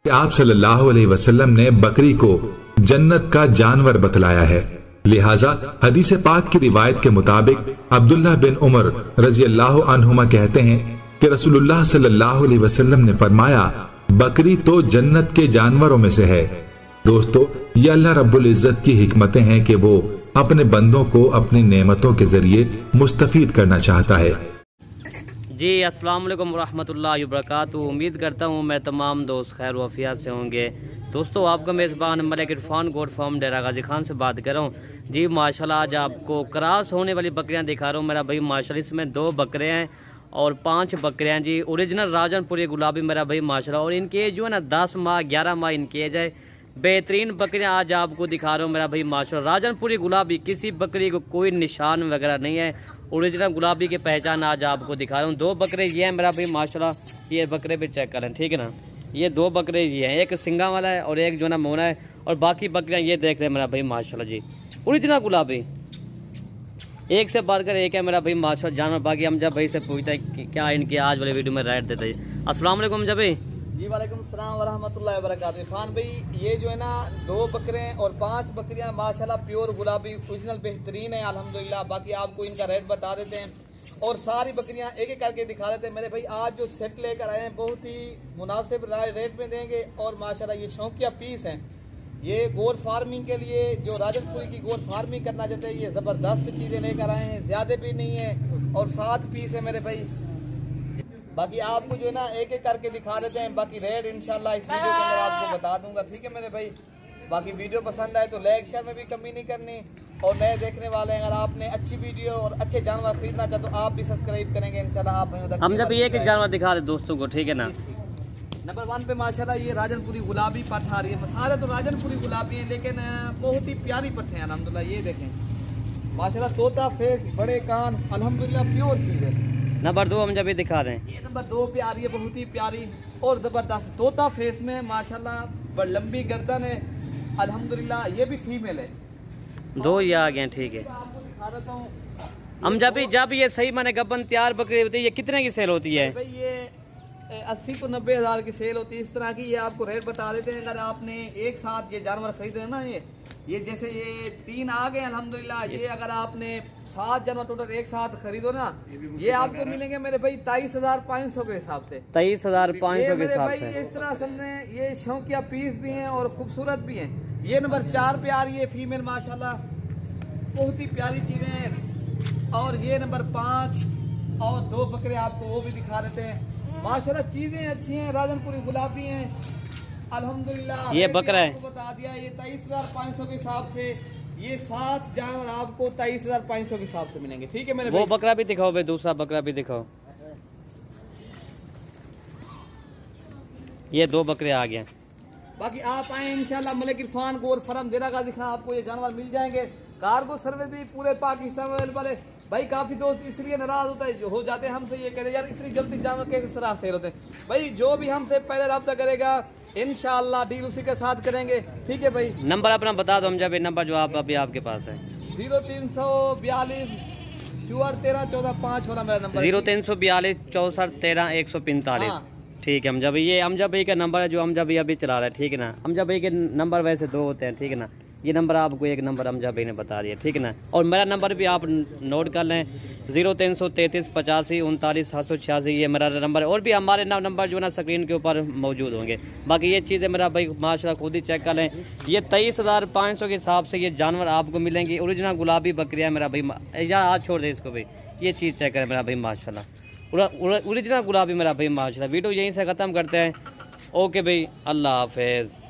कि आप सल्लल्लाहु अलैहि वसल्लम ने बकरी को जन्नत का जानवर बतलाया है। लिहाजा हदीस पाक की रिवायत के मुताबिक अब्दुल्लाह बिन उमर रजी अल्लाह अन्हुमा कहते हैं कि रसूलुल्लाह सल्लल्लाहु अलैहि वसल्लम ने फरमाया, बकरी तो जन्नत के जानवरों में से है। दोस्तों, ये अल्लाह रब्बुल इज्जत की हिकमतें हैं कि वो अपने बंदों को अपनी नेमतों के जरिए मुस्तफीद करना चाहता है। जी अस्सलाम वालेकुम रहमतुल्लाहि व बरकातुहू। उम्मीद करता हूँ मैं तमाम दोस्त खैर वफियत से होंगे। दोस्तों, आपका मेज़बान मलिक इरफान गोट फार्म डेरा गाजी खान से बात कर रहा हूँ। जी माशाल्लाह, आज आपको क्रॉस होने वाली बकरियाँ दिखा रहा हूँ मेरा भाई। माशाल्लाह इसमें 2 बकरे हैं और 5 बकरियाँ जी। ओरिजिनल राजनपुरी गुलाबी मेरा भाई माशाल्लाह। और इनकी एज जो है ना 10 माह 11 माह इनकी एज है। बेहतरीन बकरियां आज आपको दिखा रहा हूँ मेरा भाई माशाल्लाह। राजनपुरी गुलाबी, किसी बकरी को कोई निशान वगैरह नहीं है। ओरिजिनल गुलाबी की पहचान आज आपको दिखा रहा हूँ। 2 बकरे ये हैं मेरा भाई माशाल्लाह। ये बकरे भी चेक करें, ठीक है ना। ये 2 बकरे ये हैं, एक सिंगा वाला है और एक जो ना मोना है। और बाकी बकरियाँ ये देख रहे हैं मेरा भाई माशाल्लाह जी। ओरिजिनल गुलाबी एक से बढ़कर एक है मेरा भाई माशाल्लाह जानवर। बाकी हम जब भाई से पूछते हैं कि क्या इनकी आज वाले वीडियो में राइट देते हैं। अस्सलाम वालेकुम जब भाई। जी वालेकुम सलाम व रहमतुल्लाहि व बरकातुहू। इरफान भाई, ये जो है ना 2 बकरे और 5 बकरियां माशाल्लाह प्योर गुलाबी ओरिजिनल बेहतरीन है अल्हम्दुलिल्लाह। बाकी आपको इनका रेट बता देते हैं और सारी बकरियां एक एक करके दिखा देते हैं मेरे भाई। आज जो सेट लेकर आए हैं बहुत ही मुनासिब रेट में देंगे और माशाल्लाह ये शौकिया पीस हैं। ये गोर फार्मिंग के लिए जो राजनपुरी की गोर फार्मिंग करना चाहते हैं, ये ज़बरदस्त चीज़ें लेकर आए हैं। ज़्यादा भी नहीं है और 7 पीस है मेरे भाई। बाकी आपको जो है ना एक एक करके दिखा देते हैं। बाकी रेट इंशाल्लाह इस वीडियो के अंदर आपको बता दूंगा, ठीक है मेरे भाई। बाकी वीडियो पसंद आए तो लाइक शेयर में भी कमी नहीं करनी। और नए देखने वाले हैं, अगर आपने अच्छी वीडियो और अच्छे जानवर खरीदना चाहे तो आप भी सब्सक्राइब करेंगे इंशाल्लाह। आप हम जब ये एक जानवर दिखा दे दोस्तों को, ठीक है ना। नंबर 1 पे माशाल्लाह ये राजनपुरी गुलाबी पठ आ रही है। सारे तो राजनपुरी गुलाबी है लेकिन बहुत ही प्यारी पट्टे हैं अल्हम्दुलिल्लाह। ये देखें माशाल्लाह, तोता फेस, बड़े कान, अल्हम्दुलिल्लाह प्योर चीज़ है। नंबर 2 हम जब ये दिखा रहे हैं, ये नंबर 2 पे आ रही है, बहुत ही प्यारी और ज़बरदस्त तोता फेस में माशाल्लाह। बड़ लंबी गर्दन है अल्हम्दुलिल्लाह। ये भी फीमेल है। 2 ये आ गए, ठीक है। आपको दिखा देता हूँ। हम जब ये सही माने गबन तैयार बकरी होती है, ये कितने की सेल होती है भाई? ये 80 तो 90 हज़ार की सेल होती है इस तरह की। ये आपको रेट बता देते हैं। अगर आपने एक साथ ये जानवर खरीदे ना, ये जैसे ये 3 आ गए अल्हम्दुलिल्लाह। ये अगर आपने 7 जानवर टोटल एक साथ खरीदो ना, ये आपको मिलेंगे मेरे भाई 23,500 के हिसाब से। 23,500 के हिसाब से। इस तरह समझे ये शौकिया पीस भी हैं और खूबसूरत भी हैं। ये नंबर 4 पे आ रही है फीमेल माशाल्लाह, बहुत ही प्यारी चीजें हैं। और ये नंबर 5 और 2 बकरे आपको वो भी दिखा देते हैं माशाल्लाह। चीजें अच्छी हैं, राजनपुरी गुलाबी हैं अल्हम्दुलिल्लाह। ये बकरा है, बता दिया। ये 23,500 के हिसाब से ये 7 जानवर आपको 23,500 के हिसाब से मिलेंगे, ठीक है मेरे वो बकरा भी दिखाओ भाई, दूसरा बकरा भी दिखाओ। ये 2 बकरे आ गए। बाकी आप आए इंशाल्लाह मलिक इरफान गोर फार्म डेरा गाजी खान, आपको ये जानवर मिल जाएंगे। कार्गो सर्विस भी पूरे पाकिस्तान में अवेलेबल है। भाई काफी दोस्त इसलिए नाराज होता है जो हो जाते हैं हमसे, ये कहते यार इतनी जल्दी जानवर कैसे सराह सेल होते हैं। भाई जो भी हमसे पहले रब्ता करेगा इंशाल्लाह डील उसी के साथ करेंगे, ठीक है भाई। नंबर अपना बता दो हम जब, नंबर जो आप अभी आपके पास है 0342 64 13 14 5 वाला मेरा नंबर। 0342 64 13 145। ठीक है। हम जब का नंबर है जो हम जब अभी चला रहे हैं, ठीक है ना। हम जब के नंबर वैसे 2 होते हैं, ठीक है ना। ये नंबर आपको एक नंबर हम जब ने बता दिया, ठीक है ना। और मेरा नंबर भी आप नोट कर लें 0333 85 39 786। ये मेरा नंबर है। और भी हमारे नंबर जो है ना स्क्रीन के ऊपर मौजूद होंगे। बाकी ये चीज़ें मेरा भाई माशाल्लाह खुद ही चेक कर लें। ये 23,500 के हिसाब से ये जानवर आपको मिलेंगे। ओरिजिनल गुलाबी बकरियाँ मेरा भाई, या हाथ छोड़ दे इसको भाई। ये चीज़ चेक करें मेरा भाई माशाल्लाह, ओरिजिनल गुलाबी मेरा भाई माशाल्लाह। वीडियो यहीं से ख़त्म करते हैं। ओके भाई, अल्लाह हाफिज़।